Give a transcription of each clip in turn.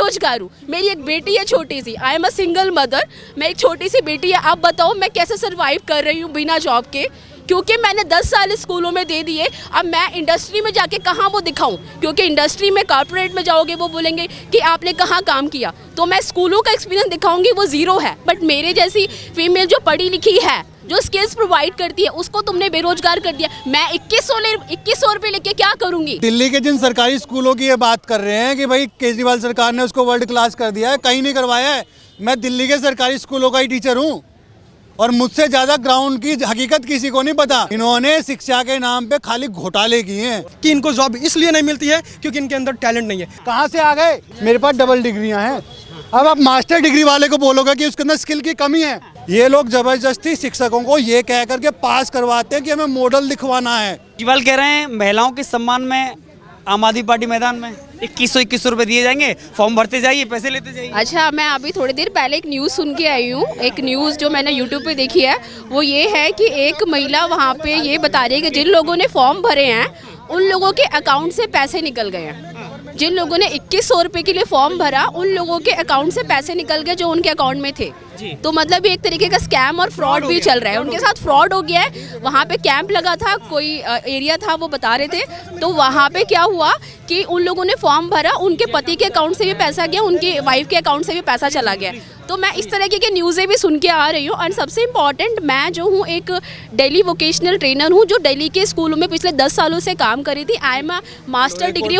बेरोजगार हूँ, मेरी एक बेटी है छोटी सी, I am a single mother, मैं एक छोटी सी बेटी है। आप बताओ मैं कैसे सरवाइव कर रही हूँ बिना जॉब के, क्योंकि मैंने 10 साल स्कूलों में दे दिए। अब मैं इंडस्ट्री में जाके कहाँ वो दिखाऊं, क्योंकि इंडस्ट्री में कॉर्पोरेट में जाओगे वो बोलेंगे कि आपने कहाँ काम किया, तो मैं स्कूलों का एक्सपीरियंस दिखाऊंगी वो ज़ीरो है। बट मेरे जैसी फीमेल जो पढ़ी लिखी है, जो स्किल्स प्रोवाइड करती है, उसको तुमने बेरोजगार कर दिया। मैं 2100 रुपये लेके क्या करूंगी। दिल्ली के जिन सरकारी स्कूलों की ये बात कर रहे हैं कि भाई केजरीवाल सरकार ने उसको वर्ल्ड क्लास कर दिया है, कहीं नहीं करवाया है। मैं दिल्ली के सरकारी स्कूलों का ही टीचर हूँ और मुझसे ज़्यादा ग्राउंड की हकीकत किसी को नहीं पता। इन्होंने शिक्षा के नाम पे खाली घोटाले किए हैं कि इनको जॉब इसलिए नहीं मिलती है क्योंकि इनके अंदर टैलेंट नहीं है। कहाँ से आ गए? मेरे पास डबल डिग्रियां हैं। अब आप मास्टर डिग्री वाले को बोलोगे कि उसके अंदर स्किल की कमी है। ये लोग जबरदस्ती शिक्षकों को ये कह करके पास करवाते हैं कि हमें मॉडल दिखवाना है। केजरीवाल कह रहे हैं महिलाओं के सम्मान में आम आदमी पार्टी मैदान में 2100 रुपए दिए जाएंगे, फॉर्म भरते जाइए, पैसे लेते जाइए। अच्छा, मैं अभी थोड़ी देर पहले एक न्यूज़ सुन के आई हूँ। एक न्यूज़ जो मैंने यूट्यूब पे देखी है वो ये है कि एक महिला वहाँ पे ये बता रही है कि जिन लोगों ने फॉर्म भरे हैं उन लोगों के अकाउंट से पैसे निकल गए हैं। जिन लोगों ने 2100 रुपये के लिए फॉर्म भरा उन लोगों के अकाउंट से पैसे निकल गए जो उनके अकाउंट में थे। तो मतलब ये एक तरीके का स्कैम और फ्रॉड भी चल रहा है, उनके साथ फ्रॉड हो गया है। वहाँ पे कैंप लगा था, कोई एरिया था, वो बता रहे थे। तो वहाँ पे क्या हुआ कि उन लोगों ने फॉर्म भरा, उनके पति के अकाउंट से भी पैसा गया, उनकी वाइफ के अकाउंट से भी पैसा चला गया। तो मैं इस तरह की न्यूज़ें भी सुन के आ रही हूँ। और सबसे इम्पॉर्टेंट, मैं जो हूँ एक दिल्ली वोकेशनल ट्रेनर हूँ जो दिल्ली के स्कूलों में पिछले 10 सालों से काम करी थी। I am a master degree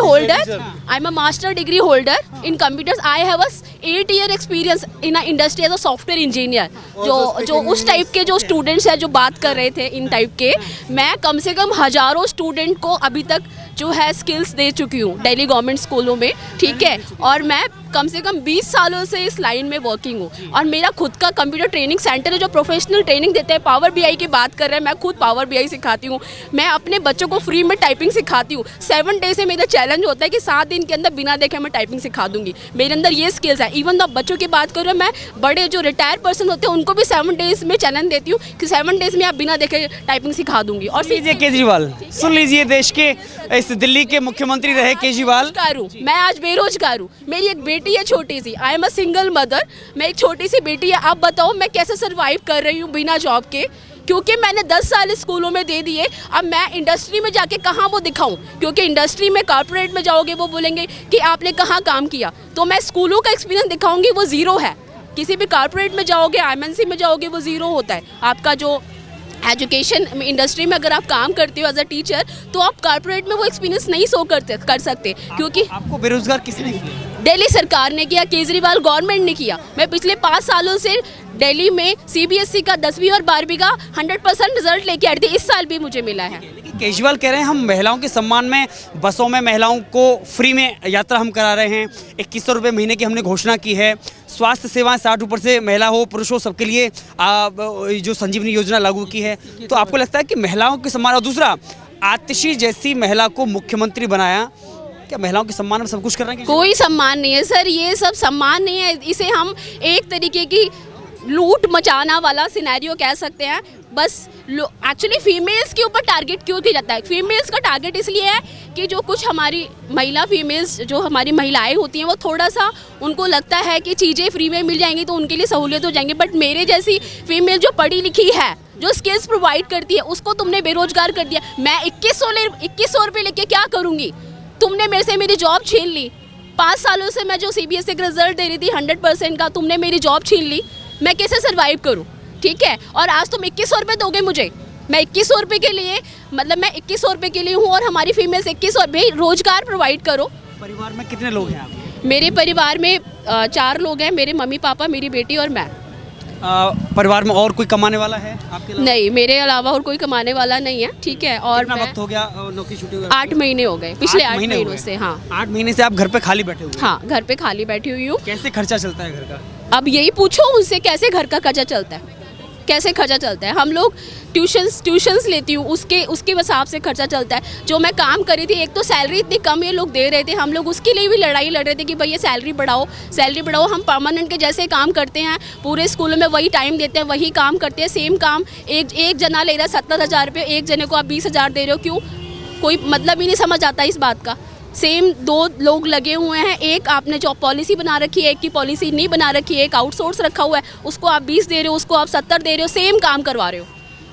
holder in computers. I have a 8 year experience in a industry as a software engineer. जो उस टाइप के जो स्टूडेंट्स हैं जो बात कर रहे थे इन टाइप के, मैं कम से कम हज़ारों स्टूडेंट को अभी तक जो है स्किल्स दे चुकी हूँ दिल्ली गवर्नमेंट स्कूलों में, ठीक है। और मैं कम से कम 20 सालों से इस लाइन में वर्किंग हूँ और मेरा खुद का कंप्यूटर ट्रेनिंग सेंटर है जो प्रोफेशनल ट्रेनिंग देते हैं। पावर बीआई की बात कर रहे हैं, मैं खुद पावर बीआई सिखाती हूँ। मैं अपने बच्चों को फ्री में टाइपिंग सिखाती हूँ। 7 डे से मेरा चैलेंज होता है कि 7 दिन के अंदर बिना देखे मैं टाइपिंग सिखा दूंगी। मेरे अंदर ये स्किल्स है। इवन तो बच्चों की बात कर रहे हो, मैं बड़े जो रिटायर्ड पर्सन होते हैं उनको भी 7 डेज में चैलेंज देती हूँ कि 7 डेज में आप बिना देखे टाइपिंग सिखा दूंगी। और लीजिए केजरीवाल, सुन लीजिए, देश के इस दिल्ली के मुख्यमंत्री रहे केजरीवाल। मैं आज बेरोजगार हूँ, मेरी एक बेटी है छोटी सी, I am a single mother, मैं एक छोटी सी बेटी है। आप बताओ मैं कैसे सरवाइव कर रही हूँ बिना जॉब के, क्योंकि मैंने 10 साल स्कूलों में दे दिए। अब मैं इंडस्ट्री में जाके कहाँ वो दिखाऊं, क्योंकि इंडस्ट्री में कॉर्पोरेट में जाओगे वो बोलेंगे कि आपने कहाँ काम किया, तो मैं स्कूलों का एक्सपीरियंस दिखाऊंगी वो ज़ीरो है। किसी भी कॉर्पोरेट में जाओगे, एमएनसी में जाओगे, वो ज़ीरो होता है। आपका जो एजुकेशन इंडस्ट्री में अगर आप काम करते हो एज अ टीचर, तो आप कॉर्पोरेट में वो एक्सपीरियंस नहीं शो कर सकते, क्योंकि आपको बेरोजगार किसने किया? दिल्ली सरकार ने किया, केजरीवाल गवर्नमेंट ने किया। मैं पिछले 5 सालों से दिल्ली में सीबीएसई का 10वीं और 12वीं का 100% रिजल्ट लेके आ रही थी। इस साल भी मुझे मिला है। केजरीवाल कह रहे हैं हम महिलाओं के सम्मान में बसों में महिलाओं को फ्री में यात्रा हम करा रहे हैं। 2100 रुपये महीने की हमने घोषणा की है। स्वास्थ्य सेवाएं 60 ऊपर से महिला हो पुरुष हो सबके लिए जो संजीवनी योजना लागू की है। तो आपको लगता है कि महिलाओं के सम्मान, और दूसरा आतिशी जैसी महिला को मुख्यमंत्री बनाया, क्या महिलाओं के सम्मान में सब कुछ कर रहे हैं? कोई सम्मान नहीं है सर, ये सब सम्मान नहीं है। इसे हम एक तरीके की लूट मचाना वाला सिनेरियो कह सकते हैं। बस एक्चुअली फीमेल्स के ऊपर टारगेट क्यों किया जाता है? फीमेल्स का टारगेट इसलिए है कि जो कुछ हमारी फीमेल्स जो हमारी महिलाएं होती हैं वो थोड़ा सा उनको लगता है कि चीज़ें फ्री में मिल जाएंगी तो उनके लिए सहूलियत हो जाएंगी। बट मेरे जैसी फीमेल जो पढ़ी लिखी है, जो स्किल्स प्रोवाइड करती है, उसको तुमने बेरोजगार कर दिया। मैं 2100 रुपये लेके क्या करूँगी? तुमने मेरे से मेरी जॉब छीन ली। 5 सालों से मैं जो सीबीएसई का रिजल्ट दे रही थी 100% का, तुमने मेरी जॉब छीन ली। मैं कैसे सर्वाइव करूं? ठीक है, और आज तुम 2100 रुपये दोगे मुझे। मैं 2100 रुपये के लिए, मतलब मैं 2100 रुपये के लिए हूँ और हमारी फीमेल्स 2100 रुपये। रोजगार प्रोवाइड करो। परिवार में कितने लोग हैं आप? मेरे परिवार में 4 लोग हैं, मेरे मम्मी पापा, मेरी बेटी और मैं। परिवार में और कोई कमाने वाला है आपके अलावा? नहीं, मेरे अलावा और कोई कमाने वाला नहीं है, ठीक है। और कितना वक्त हो गया नौकरी छुट्टी हुई? 8 महीने हो गए, पिछले 8 महीनों से। हाँ, 8 महीने से आप घर पे खाली बैठे हुए? हाँ, घर पे खाली बैठी हुई हूँ। कैसे खर्चा चलता है घर का? अब यही पूछो उनसे, कैसे घर का खर्चा चलता है, कैसे खर्चा चलता है। हम लोग ट्यूशन्स लेती हूँ, उसके हिसाब से खर्चा चलता है। जो मैं काम करी थी, एक तो सैलरी इतनी कम ये लोग दे रहे थे, हम लोग उसके लिए भी लड़ाई लड़ रहे थे कि भैया सैलरी बढ़ाओ। हम परमानेंट के जैसे काम करते हैं, पूरे स्कूलों में वही टाइम देते हैं, वही काम करते हैं, सेम काम। एक जना ले रहा है 70,000 रुपये, एक जने को आप 20,000 दे रहे हो, क्यों? कोई मतलब ही नहीं समझ आता इस बात का। सेम 2 लोग लगे हुए हैं, एक आपने जॉब पॉलिसी बना रखी है, एक की पॉलिसी नहीं बना रखी है, एक आउटसोर्स रखा हुआ है, उसको आप 20 दे रहे हो, उसको आप 70 दे रहे हो, सेम काम करवा रहे हो,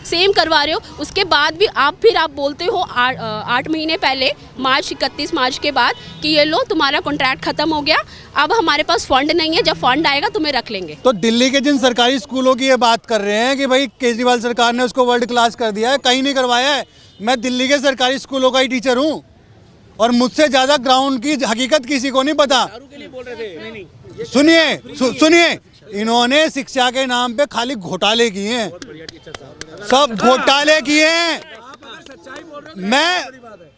सेम करवा रहे हो। उसके बाद भी फिर आप बोलते हो 8 महीने पहले 31 मार्च के बाद कि ये लो तुम्हारा कॉन्ट्रैक्ट खत्म हो गया, अब हमारे पास फंड नहीं है, जब फंड आएगा तुम्हें रख लेंगे। तो दिल्ली के जिन सरकारी स्कूलों की ये बात कर रहे हैं कि भाई केजरीवाल सरकार ने उसको वर्ल्ड क्लास कर दिया है, कहीं नहीं करवाया है। मैं दिल्ली के सरकारी स्कूलों का ही टीचर हूँ और मुझसे ज़्यादा ग्राउंड की हकीकत किसी को नहीं पता। सुनिए, इन्होंने शिक्षा के नाम पे खाली घोटाले किए हैं, सब घोटाले किए हैं।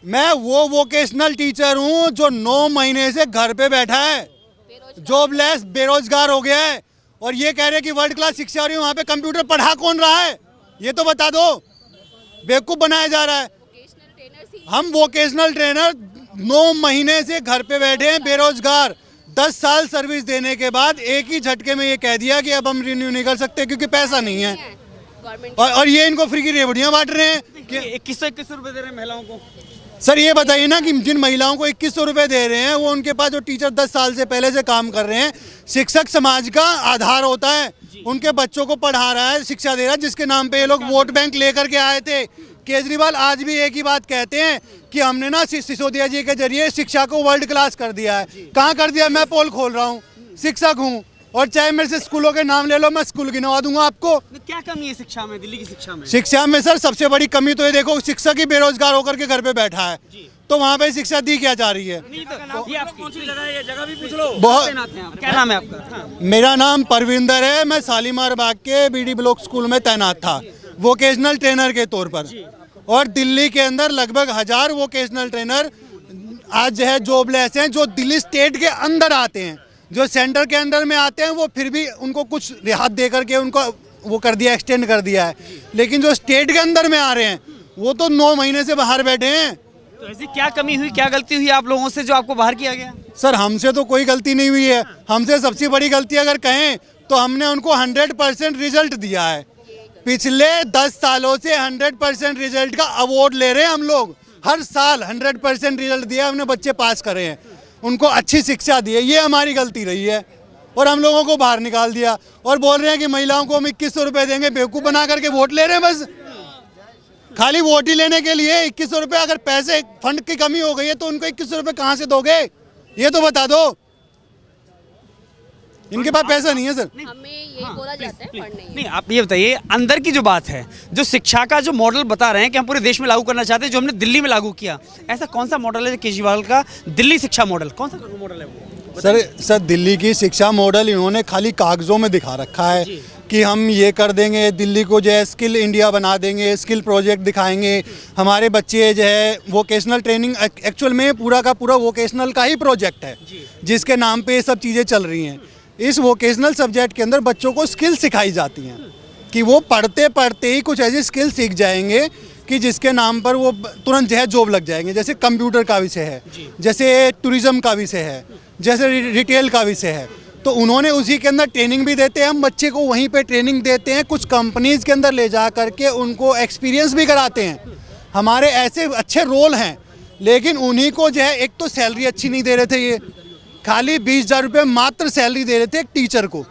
मैं वो वोकेशनल टीचर हूँ जो 9 महीने से घर पे बैठा है, जॉबलेस, बेरोजगार हो गया है, और ये कह रहे हैं कि वर्ल्ड क्लास शिक्षा हो रही है। वहाँ पे कंप्यूटर पढ़ा कौन रहा है, ये तो बता दो। बेवकूफ़ बनाया जा रहा है। हम वोकेशनल ट्रेनर 9 महीने से घर पे बैठे हैं, बेरोजगार, 10 साल सर्विस देने के बाद एक ही झटके में ये कह दिया कि अब हम रिन्यू नहीं कर सकते क्योंकि पैसा नहीं है। और ये इनको फ्री की रेवड़ियाँ बांट रहे हैं कि 2100 रुपये दे रहे हैं महिलाओं को। सर ये बताइए ना कि जिन महिलाओं को 2100 रुपये दे रहे हैं, वो उनके पास जो टीचर 10 साल से पहले से काम कर रहे हैं, शिक्षक समाज का आधार होता है, उनके बच्चों को पढ़ा रहा है, शिक्षा दे रहा है, जिसके नाम पे ये लोग वोट बैंक लेकर के आए थे। केजरीवाल आज भी एक ही बात कहते हैं कि हमने ना सिसोदिया जी के जरिए शिक्षा को वर्ल्ड क्लास कर दिया है। कहाँ कर दिया? मैं पोल खोल रहा हूँ, शिक्षक हूँ, और चाहे मेरे से स्कूलों के नाम ले लो, मैं स्कूल गिनवा दूंगा आपको। क्या कमी है शिक्षा में, दिल्ली की शिक्षा में? शिक्षा में सर सबसे बड़ी कमी तो ये देखो, शिक्षक ही बेरोजगार होकर के घर पे बैठा है, तो वहाँ पे शिक्षा दी क्या जा रही है? ये आप कौन सी जगह है, ये जगह भी पूछ लो। बहुत, क्या नाम है आपका? मेरा नाम परविंदर है, मैं शालीमार बाग के बीडी ब्लॉक स्कूल में तैनात था वोकेशनल ट्रेनर के तौर पर, और दिल्ली के अंदर लगभग 1000 वोकेशनल ट्रेनर आज जो है जॉबलेस हैं, जो दिल्ली स्टेट के अंदर आते हैं। जो सेंटर के अंदर में आते हैं वो फिर भी उनको कुछ रियायत दे करके उनको वो कर दिया, एक्सटेंड कर दिया है, लेकिन जो स्टेट के अंदर में आ रहे हैं वो तो 9 महीने से बाहर बैठे हैं। तो ऐसी क्या कमी हुई, क्या गलती हुई आप लोगों से जो आपको बाहर किया गया? सर हमसे तो कोई गलती नहीं हुई है, हमसे सबसे बड़ी गलती अगर कहें तो हमने उनको 100% रिजल्ट दिया है। पिछले 10 सालों से 100% रिजल्ट का अवार्ड ले रहे हैं हम लोग, हर साल 100% रिजल्ट दिया, हमने बच्चे पास करे हैं, उनको अच्छी शिक्षा दी है। ये हमारी गलती रही है, और हम लोगों को बाहर निकाल दिया, और बोल रहे हैं कि महिलाओं को हम 2100 रुपये देंगे। बेवकूफ़ बना करके वोट ले रहे हैं, बस खाली वोट ही लेने के लिए 2100 रुपये। अगर पैसे फंड की कमी हो गई है तो उनको 2100 रुपये कहाँ से दोगे, ये तो बता दो। इनके पास पैसा नहीं है सर। हमें यही बोला जाता है फंड नहीं है। नहीं, आप ये बताइए, अंदर की जो बात है, जो शिक्षा का जो मॉडल बता रहे हैं कि हम पूरे देश में लागू करना चाहते हैं, जो हमने दिल्ली में लागू किया, ऐसा कौन सा मॉडल है केजरीवाल का दिल्ली शिक्षा मॉडल? कौन सा मॉडल है वो? सर दिल्ली की शिक्षा मॉडल इन्होंने खाली कागजों में दिखा रखा है कि हम ये कर देंगे, दिल्ली को जो है स्किल इंडिया बना देंगे, स्किल प्रोजेक्ट दिखाएंगे, हमारे बच्चे जो है वोकेशनल ट्रेनिंग, एक्चुअल में पूरा का पूरा वोकेशनल का ही प्रोजेक्ट है जिसके नाम पे ये सब चीज़ें चल रही हैं। इस वोकेशनल सब्जेक्ट के अंदर बच्चों को स्किल सिखाई जाती हैं कि वो पढ़ते पढ़ते ही कुछ ऐसी स्किल सीख जाएंगे कि जिसके नाम पर वो तुरंत जो है जॉब लग जाएंगे। जैसे कंप्यूटर का विषय है, जैसे टूरिज़्म का विषय है, जैसे रिटेल का विषय है, तो उन्होंने उसी के अंदर ट्रेनिंग भी देते हैं। हम बच्चे को वहीं पे ट्रेनिंग देते हैं, कुछ कंपनीज़ के अंदर ले जा करके उनको एक्सपीरियंस भी कराते हैं। हमारे ऐसे अच्छे रोल हैं, लेकिन उन्हीं को जो है एक तो सैलरी अच्छी नहीं दे रहे थे, ये खाली 20,000 रुपये मात्र सैलरी दे रहे थे एक टीचर को,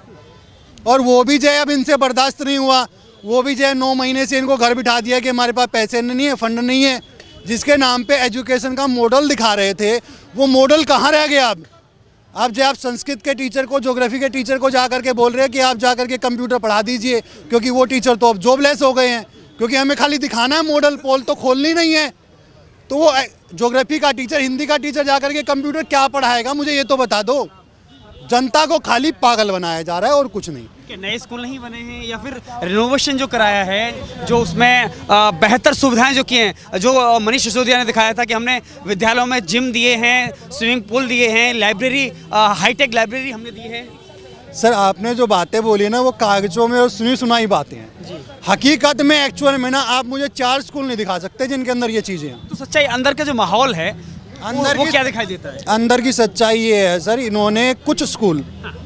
और वो भी जो है अब इनसे बर्दाश्त नहीं हुआ। वो भी जो है 9 महीने से इनको घर बिठा दिया कि हमारे पास पैसे नहीं है, फंड नहीं है, जिसके नाम पे एजुकेशन का मॉडल दिखा रहे थे, वो मॉडल कहाँ रह गया अब? आप जो आप संस्कृत के टीचर को, ज्योग्राफी के टीचर को जा करके बोल रहे हैं कि आप जा करके कंप्यूटर पढ़ा दीजिए, क्योंकि वो टीचर तो अब जॉबलेस हो गए हैं, क्योंकि हमें खाली दिखाना है मॉडल, पोल तो खोलनी नहीं है। तो वो ज्योग्राफी का टीचर, हिंदी का टीचर जा करके कंप्यूटर क्या पढ़ाएगा, मुझे ये तो बता दो। जनता को खाली पागल बनाया जा रहा है और कुछ नहीं। नए स्कूल नहीं बने हैं, या फिर रिनोवेशन जो कराया है, जो उसमें बेहतर सुविधाएं जो किए हैं, जो मनीष सिसोदिया ने दिखाया था कि हमने विद्यालयों में जिम दिए हैं, स्विमिंग पूल दिए हैं, लाइब्रेरी, हाईटेक लाइब्रेरी हमने दी है। सर आपने जो बातें बोली ना वो कागजों में और सुनी सुनाई बातें हैं। हकीकत में एक्चुअल में ना आप मुझे 4 स्कूल नहीं दिखा सकते जिनके अंदर ये चीज़ें हैं। तो सच्चाई अंदर का जो माहौल है अंदर वो क्या दिखाई देता है? अंदर की सच्चाई ये है सर, इन्होंने कुछ स्कूल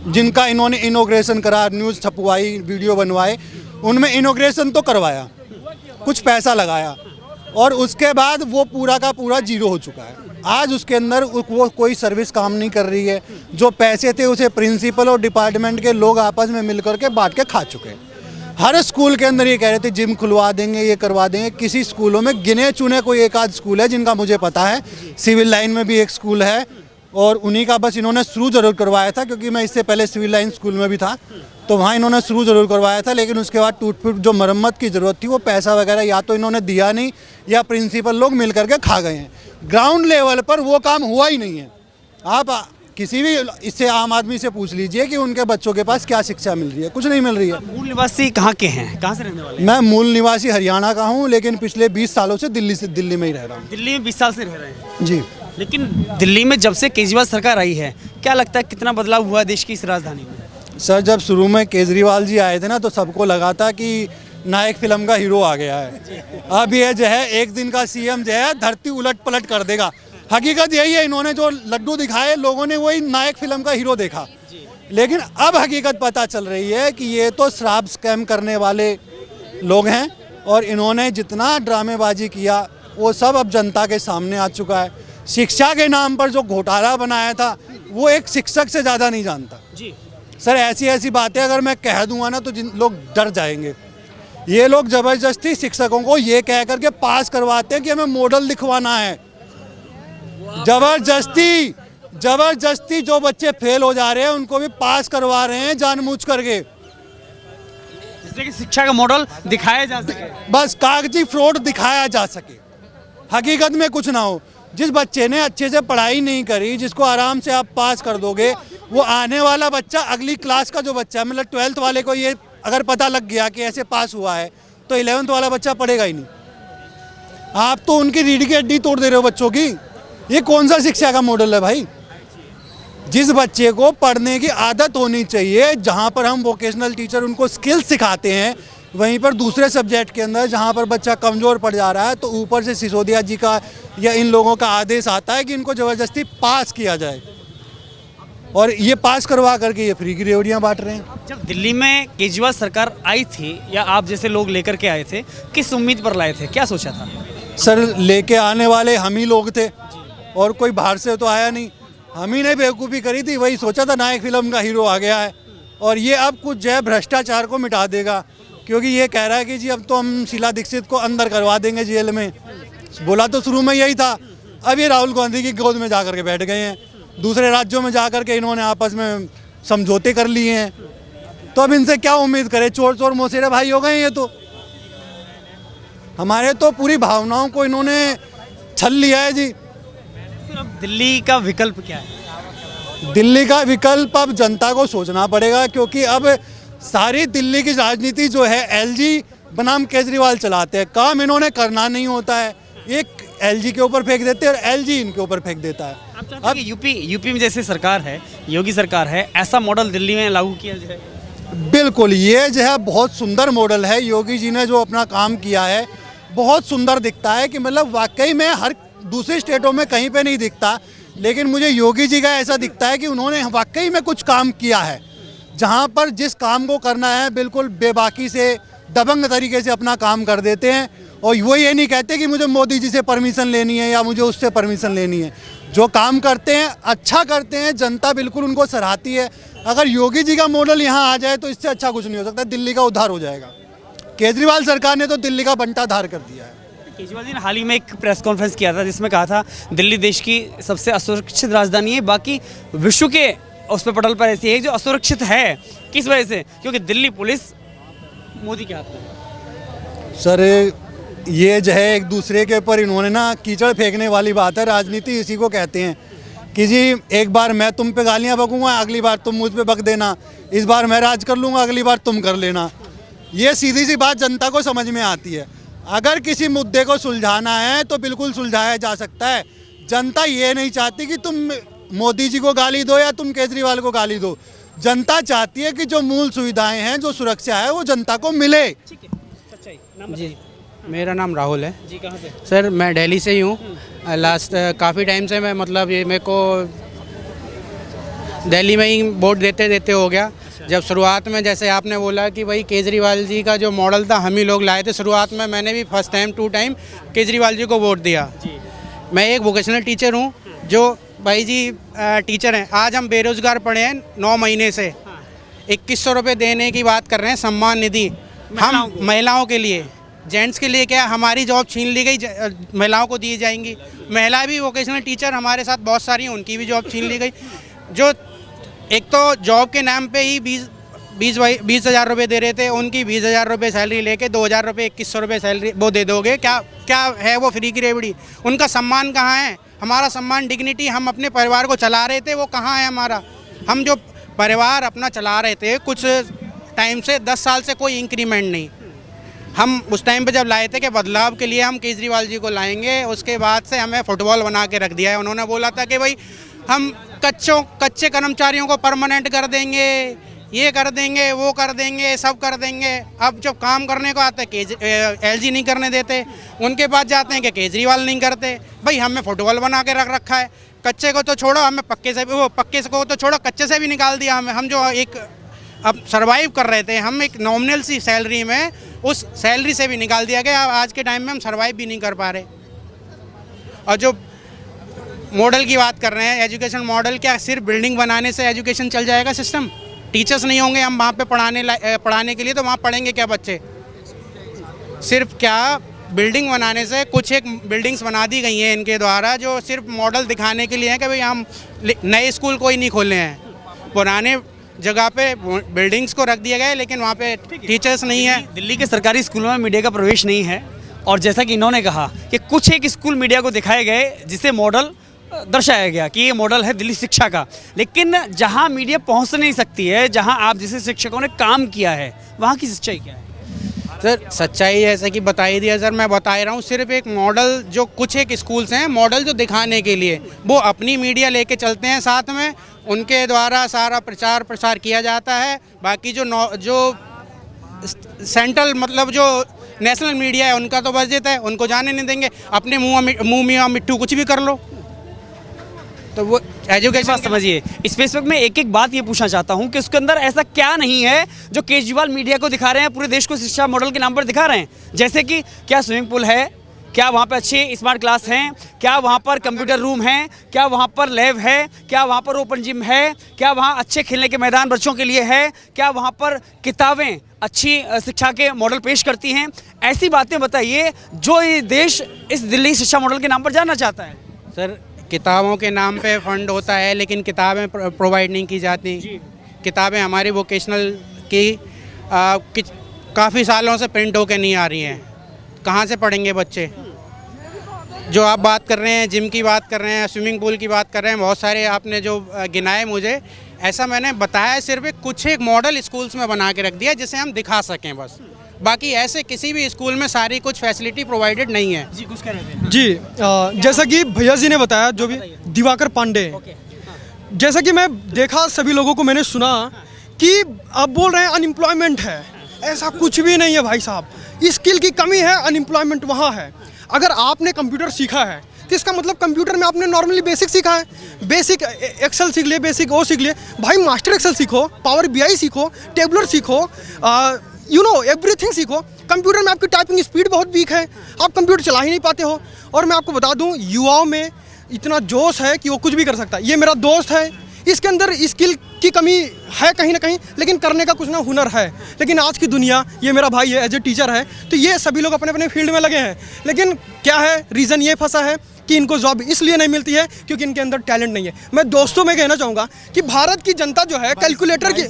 जिनका इन्होंने इनॉग्रेशन करा, न्यूज़ छपवाई, वीडियो बनवाए, उनमें इनॉग्रेशन तो करवाया, कुछ पैसा लगाया, और उसके बाद वो पूरा का पूरा जीरो हो चुका है। आज उसके अंदर वो कोई सर्विस काम नहीं कर रही है। जो पैसे थे उसे प्रिंसिपल और डिपार्टमेंट के लोग आपस में मिल करके बांट के खा चुके हैं। हर स्कूल के अंदर ये कह रहे थे जिम खुलवा देंगे, ये करवा देंगे। किसी स्कूलों में गिने चुने कोई एक आध स्कूल है जिनका मुझे पता है। सिविल लाइन में भी एक स्कूल है और उन्हीं का बस इन्होंने शुरू ज़रूर करवाया था, क्योंकि मैं इससे पहले सिविल लाइन स्कूल में भी था, तो वहाँ इन्होंने शुरू ज़रूर करवाया था। लेकिन उसके बाद टूट फूट जो मरम्मत की ज़रूरत थी वो पैसा वगैरह या तो इन्होंने दिया नहीं या प्रिंसिपल लोग मिल करके खा गए हैं। ग्राउंड लेवल पर वो काम हुआ ही नहीं है। आप किसी भी इससे आम आदमी से पूछ लीजिए कि उनके बच्चों के पास क्या शिक्षा मिल रही है, कुछ नहीं मिल रही है। मूल निवासी कहाँ के हैं, कहाँ से रहने वाले हैं? मैं मूल निवासी हरियाणा का हूँ, लेकिन पिछले 20 सालों से दिल्ली में ही रह रहा हूँ। दिल्ली में 20 साल से रह रहे हैं जी। लेकिन दिल्ली में जब से केजरीवाल सरकार आई है, क्या लगता है कितना बदलाव हुआ है देश की इस राजधानी में? सर, जब शुरू में केजरीवाल जी आए थे ना, तो सबको लगा था कि नायक फिल्म का हीरो आ गया है। अब ये जो है एक दिन का सीएम जो है धरती उलट पलट कर देगा। हकीकत यही है, इन्होंने जो लड्डू दिखाए लोगों ने वही नायक फिल्म का हीरो देखा। लेकिन अब हकीकत पता चल रही है कि ये तो शराब स्कैम करने वाले लोग हैं और इन्होंने जितना ड्रामेबाजी किया वो सब अब जनता के सामने आ चुका है। शिक्षा के नाम पर जो घोटाला बनाया था वो एक शिक्षक से ज़्यादा नहीं जानता। जी सर, ऐसी ऐसी बातें अगर मैं कह दूंगा ना तो जिन लोग डर जाएंगे। ये लोग ज़बरदस्ती शिक्षकों को ये कह करके पास करवाते हैं कि हमें मॉडल दिखवाना है। जबरदस्ती जो बच्चे फेल हो जा रहे हैं उनको भी पास करवा रहे हैं जानबूझ करके, जिससे कि शिक्षा का मॉडल दिखाया जा सके, बस कागजी फ्रॉड दिखाया जा सके, हकीकत में कुछ ना हो। जिस बच्चे ने अच्छे से पढ़ाई नहीं करी, जिसको आराम से आप पास कर दोगे, वो आने वाला बच्चा अगली क्लास का जो बच्चा है, मतलब 12th वाले को ये अगर पता लग गया कि ऐसे पास हुआ है तो 11th वाला बच्चा पढ़ेगा ही नहीं। आप तो उनकी रीढ़ की हड्डी तोड़ दे रहे हो बच्चों की। ये कौन सा शिक्षा का मॉडल है भाई? जिस बच्चे को पढ़ने की आदत होनी चाहिए, जहाँ पर हम वोकेशनल टीचर उनको स्किल्स सिखाते हैं, वहीं पर दूसरे सब्जेक्ट के अंदर जहाँ पर बच्चा कमज़ोर पड़ जा रहा है तो ऊपर से सिसोदिया जी का या इन लोगों का आदेश आता है कि इनको ज़बरदस्ती पास किया जाए, और ये पास करवा करके ये फ्री की रेवड़ियाँ बांट रहे हैं। जब दिल्ली में केजरीवाल सरकार आई थी या आप जैसे लोग लेकर के आए थे, किस उम्मीद पर लाए थे, क्या सोचा था? सर, लेके आने वाले हम ही लोग थे और कोई बाहर से तो आया नहीं। हम ही ने बेवकूफ़ी करी थी, वही सोचा था नायक फिल्म का हीरो आ गया है और ये अब कुछ जो है भ्रष्टाचार को मिटा देगा, क्योंकि ये कह रहा है कि जी अब तो हम शीला दीक्षित को अंदर करवा देंगे जेल में। बोला तो शुरू में यही था। अब ये राहुल गांधी की गोद में जा कर के बैठ गए हैं, दूसरे राज्यों में जा कर के इन्होंने आपस में समझौते कर लिए हैं, तो अब इनसे क्या उम्मीद करें? चोर चोर मौसेरे भाई हो गए ये तो। हमारे तो पूरी भावनाओं को इन्होंने छल लिया है जी। फिर अब दिल्ली का विकल्प क्या है? दिल्ली का विकल्प अब जनता को सोचना पड़ेगा, क्योंकि अब सारी दिल्ली की राजनीति जो है एलजी बनाम केजरीवाल चलाते हैं। काम इन्होंने करना नहीं होता है, एक एलजी के ऊपर फेंक देते हैं और एलजी इनके ऊपर फेंक देता है। आप चाहते हैं कि यूपी में जैसे सरकार है, योगी सरकार है, ऐसा मॉडल दिल्ली में लागू किया जाए? बिल्कुल, ये जो है बहुत सुंदर मॉडल है। योगी जी ने जो अपना काम किया है बहुत सुंदर दिखता है कि मतलब वाकई में हर दूसरी स्टेटों में कहीं पे नहीं दिखता, लेकिन मुझे योगी जी का ऐसा दिखता है कि उन्होंने वाकई में कुछ काम किया है। जहाँ पर जिस काम को करना है बिल्कुल बेबाकी से दबंग तरीके से अपना काम कर देते हैं, और वो ये नहीं कहते कि मुझे मोदी जी से परमिशन लेनी है या मुझे उससे परमिशन लेनी है। जो काम करते हैं अच्छा करते हैं, जनता बिल्कुल उनको सराहती है। अगर योगी जी का मॉडल यहाँ आ जाए तो इससे अच्छा कुछ नहीं हो सकता, दिल्ली का उद्धार हो जाएगा। केजरीवाल सरकार ने तो दिल्ली का बंटाधार कर दिया है। केजरीवाल जी ने हाल ही में एक प्रेस कॉन्फ्रेंस किया था जिसमें कहा था दिल्ली देश की सबसे असुरक्षित राजधानी है, बाकी विश्व के उस पर पटल पर ऐसी है जो असुरक्षित है। किस वजह से? क्योंकि दिल्ली पुलिस मोदी के हाथ में। सर, ये जो है एक दूसरे के ऊपर इन्होंने ना कीचड़ फेंकने वाली बात है। राजनीति इसी को कहते हैं कि जी एक बार मैं तुम पे गालियाँ बकूँगा, अगली बार तुम मुझ पे बक देना, इस बार मैं राज कर लूँगा, अगली बार तुम कर लेना। ये सीधी सी बात जनता को समझ में आती है। अगर किसी मुद्दे को सुलझाना है तो बिल्कुल सुलझाया जा सकता है। जनता ये नहीं चाहती कि तुम मोदी जी को गाली दो या तुम केजरीवाल को गाली दो। जनता चाहती है कि जो मूल सुविधाएं हैं, जो सुरक्षा है, वो जनता को मिले। जी, मेरा नाम राहुल है जी। कहाँ से? सर, मैं दिल्ली से ही हूँ। लास्ट काफ़ी टाइम से मैं मतलब ये मेरे को दिल्ली में ही वोट देते देते हो गया। जब शुरुआत में जैसे आपने बोला कि भाई केजरीवाल जी का जो मॉडल था हम ही लोग लाए थे, शुरुआत में मैंने भी first time 2 time Kejriwal ji को वोट दिया। मैं एक वोकेशनल टीचर हूँ जो भाई जी टीचर हैं। आज हम बेरोज़गार पड़े हैं 9 महीने से। 2100 रुपये देने की बात कर रहे हैं सम्मान निधि हम महिलाओं के लिए। जेंट्स के लिए क्या, हमारी जॉब छीन ली गई, महिलाओं को दी जाएंगी। महिला भी वोकेशनल टीचर हमारे साथ बहुत सारी हैं, उनकी भी जॉब छीन ली गई। जो एक तो जॉब के नाम पे ही 20,000 रुपये दे रहे थे, उनकी 20,000 रुपये सैलरी लेके 2,000 रुपये 2100 रुपये सैलरी वो दे दोगे। क्या है वो फ्री की रेवड़ी? उनका सम्मान कहाँ है? हमारा सम्मान, डिग्निटी, हम अपने परिवार को चला रहे थे, वो कहाँ है हमारा? हम जो परिवार अपना चला रहे थे कुछ टाइम से, 10 साल से कोई इंक्रीमेंट नहीं। हम उस टाइम पे जब लाए थे कि बदलाव के लिए हम केजरीवाल जी को लाएंगे, उसके बाद से हमें फुटबॉल बना के रख दिया है। उन्होंने बोला था कि भाई हम कच्चे कर्मचारियों को परमानेंट कर देंगे, ये कर देंगे, वो कर देंगे, सब कर देंगे। अब जब काम करने को आता है LG नहीं करने देते, उनके पास जाते हैं कि केजरीवाल नहीं करते। भाई हमें फुटबॉल बना के रख रखा है। कच्चे को तो छोड़ो, हमें पक्के को तो छोड़ो, कच्चे से भी निकाल दिया हमें। हम जो एक अब सर्वाइव कर रहे थे, हम एक नॉमिनल सी सैलरी में, उस सैलरी से भी निकाल दिया गया। आज के टाइम में हम सर्वाइव भी नहीं कर पा रहे। और जो मॉडल की बात कर रहे हैं, एजुकेशन मॉडल, क्या सिर्फ बिल्डिंग बनाने से एजुकेशन चल जाएगा? सिस्टम, टीचर्स नहीं होंगे हम वहाँ पे पढ़ाने के लिए, तो वहाँ पढ़ेंगे क्या बच्चे? सिर्फ क्या बिल्डिंग बनाने से, कुछ एक बिल्डिंग्स बना दी गई हैं इनके द्वारा जो सिर्फ मॉडल दिखाने के लिए है कि भाई हम नए स्कूल कोई नहीं खोले हैं। पुराने जगह पे बिल्डिंग्स को रख दिया गया है, लेकिन वहाँ पे टीचर्स नहीं है। दिल्ली के सरकारी स्कूलों में मीडिया का प्रवेश नहीं है, और जैसा कि इन्होंने कहा कि कुछ एक स्कूल मीडिया को दिखाए गए जिसे मॉडल दर्शाया गया कि ये मॉडल है दिल्ली शिक्षा का। लेकिन जहाँ मीडिया पहुँच नहीं सकती है, जहाँ आप जैसे शिक्षकों ने काम किया है, वहाँ की सच्चाई क्या है? सर सच्चाई ऐसा कि बता ही दिया सर, मैं बता ही रहा हूँ। सिर्फ एक मॉडल, जो कुछ एक स्कूल्स हैं मॉडल जो दिखाने के लिए, वो अपनी मीडिया लेके चलते हैं साथ में, उनके द्वारा सारा प्रचार किया जाता है। बाकी जो सेंट्रल मतलब जो नेशनल मीडिया है उनका तो बजट है, उनको जाने नहीं देंगे। अपने मुँह में मिट्टू कुछ भी कर लो। तो वो एजुकेशन समझिए, स्पेसिफिक में एक बात ये पूछना चाहता हूँ कि उसके अंदर ऐसा क्या नहीं है जो केजरीवाल मीडिया को दिखा रहे हैं, पूरे देश को शिक्षा मॉडल के नाम पर दिखा रहे हैं? जैसे कि क्या स्विमिंग पूल है, क्या वहाँ पर अच्छे स्मार्ट क्लास हैं, क्या वहाँ पर कंप्यूटर रूम हैं, क्या वहाँ पर लैब है, क्या वहाँ पर ओपन जिम है, क्या वहाँ अच्छे खेलने के मैदान बच्चों के लिए है, क्या वहाँ पर किताबें अच्छी शिक्षा के मॉडल पेश करती हैं? ऐसी बातें बताइए जो ये देश इस दिल्ली शिक्षा मॉडल के नाम पर जानना चाहता है। सर किताबों के नाम पे फंड होता है, लेकिन किताबें प्रोवाइड नहीं की जाती। किताबें हमारी वोकेशनल की काफ़ी सालों से प्रिंट होकर नहीं आ रही हैं। कहाँ से पढ़ेंगे बच्चे? जो आप बात कर रहे हैं, जिम की बात कर रहे हैं, स्विमिंग पूल की बात कर रहे हैं, बहुत सारे आपने जो गिनाए मुझे, ऐसा मैंने बताया सिर्फ कुछ एक मॉडल स्कूल्स में बना के रख दिया जिसे हम दिखा सकें बस। बाकी ऐसे किसी भी स्कूल में सारी कुछ फैसिलिटी प्रोवाइडेड नहीं है। जी कुछ कह रहे थे? जी जैसा कि भैया जी ने बताया, जो भी दिवाकर पांडे, जैसा कि मैं देखा, सभी लोगों को मैंने सुना कि अब बोल रहे हैं अनएम्प्लॉयमेंट है। ऐसा कुछ भी नहीं है भाई साहब, स्किल की कमी है, अनएम्प्लॉयमेंट वहाँ है। अगर आपने कंप्यूटर सीखा है तो इसका मतलब कंप्यूटर में आपने नॉर्मली बेसिक सीखा है, बेसिक एक्सेल सीख लिए, बेसिक वो सीख लिए। भाई मास्टर एक्सेल सीखो, पावर BI सीखो, टेबलर सीखो, एवरीथिंग सीखो। कंप्यूटर में आपकी टाइपिंग स्पीड बहुत वीक है, आप कंप्यूटर चला ही नहीं पाते हो। और मैं आपको बता दूं, युवाओं में इतना जोश है कि वो कुछ भी कर सकता है। ये मेरा दोस्त है, इसके अंदर स्किल की कमी है कहीं ना कहीं, लेकिन करने का कुछ ना हुनर है। लेकिन आज की दुनिया, ये मेरा भाई है, एज ए टीचर है, तो ये सभी लोग अपने अपने फील्ड में लगे हैं। लेकिन क्या है रीज़न, ये फंसा है कि इनको जॉब इसलिए नहीं मिलती है क्योंकि इनके अंदर टैलेंट नहीं है। मैं दोस्तों में कहना चाहूँगा कि भारत की जनता जो है कैलकुलेटर की,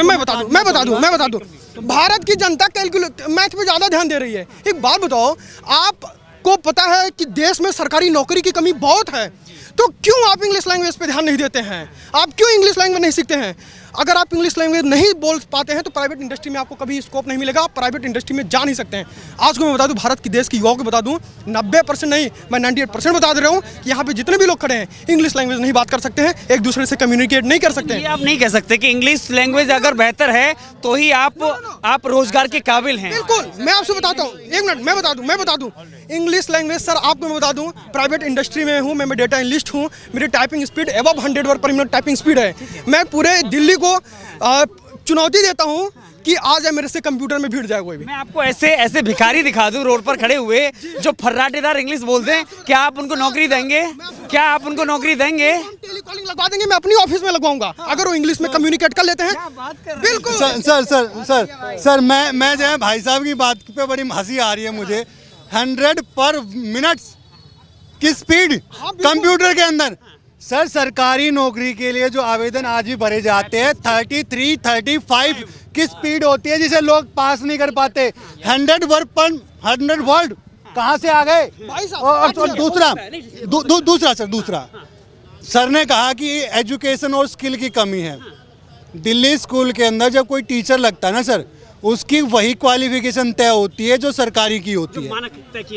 मैं बता दूँ, भारत की जनता मैथ पे ज़्यादा ध्यान दे रही है। एक बात बताओ, आपको पता है कि देश में सरकारी नौकरी की कमी बहुत है, तो क्यों आप इंग्लिश लैंग्वेज पे ध्यान नहीं देते हैं? आप क्यों इंग्लिश लैंग्वेज नहीं सीखते हैं? अगर आप इंग्लिश लैंग्वेज नहीं बोल पाते हैं तो प्राइवेट इंडस्ट्री में आपको कभी स्कोप नहीं मिलेगा, आप प्राइवेट इंडस्ट्री में जा नहीं सकते हैं। आज को मैं बता दूं, भारत की देश की युवाओं को बता दूं, 90% नहीं, मैं 98% बता दे रहा हूं कि यहाँ पे जितने भी लोग खड़े हैं इंग्लिश लैंग्वेज नहीं बात कर सकते हैं, एक दूसरे से कम्युनिकेट नहीं कर सकते हैं। आप नहीं कह सकते कि इंग्लिश लैंग्वेज अगर बेहतर है तो ही आप रोजगार के काबिल हैं। बिल्कुल, मैं आपसे बताता हूँ, एक मिनट, मैं बता दूँ इंग्लिश लैंग्वेज। सर आपको मैं बता दूँ, प्राइवेट इंडस्ट्री में हूँ, मैं डेटा एनालिस्ट हूँ, मेरी टाइपिंग स्पीड एबव 100 वर्ड पर मिनट टाइपिंग स्पीड है। मैं पूरे दिल्ली को चुनौती देता हूँ कि आ जाए मेरे से कंप्यूटर में भिड़ जाए कोई भी। मैं आपको ऐसे ऐसे भिखारी दिखा दूं रोड पर खड़े हुए जो फर्राटेदार इंग्लिश बोलते हैं, क्या आप उनको नौकरी देंगे? क्या आप उनको नौकरी देंगे? टेलीकॉलिंग लगवा देंगे, मैं अपनी ऑफिस में लगवाऊंगा अगर वो इंग्लिश में कम्युनिकेट कर लेते हैं। बिल्कुल सर मैं जो है भाई साहब की बात पे बड़ी हंसी आ रही है मुझे। 100 पर मिनट की स्पीड कंप्यूटर के अंदर। सर सरकारी नौकरी के लिए जो आवेदन आज भी भरे जाते हैं 33, 35 की स्पीड होती है जिसे लोग पास नहीं कर पाते। 100 वर्ड कहाँ से आ गए? और दूसरा सर ने कहा कि एजुकेशन और स्किल की कमी है। दिल्ली स्कूल के अंदर जब कोई टीचर लगता है ना सर, उसकी वही क्वालिफिकेशन तय होती है जो सरकारी की होती है,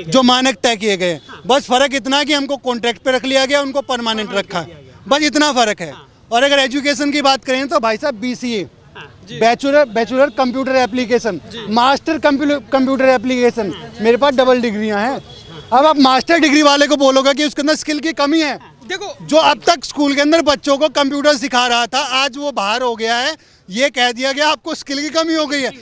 जो मानक तय किए गए। बस फर्क इतना है कि हमको कॉन्ट्रैक्ट पे रख लिया गया, उनको परमानेंट रखा है, बस इतना फर्क है। और अगर एजुकेशन की बात करें तो भाई साहब BCA bachelor computer application, master computer application, मेरे पास डबल डिग्रियां हैं। अब आप मास्टर डिग्री वाले को बोलोगे कि उसके अंदर स्किल की कमी है। देखो जो अब तक स्कूल के अंदर बच्चों को कंप्यूटर सिखा रहा था, आज वो बाहर हो गया है, ये कह दिया गया आपको स्किल की कमी हो गई है।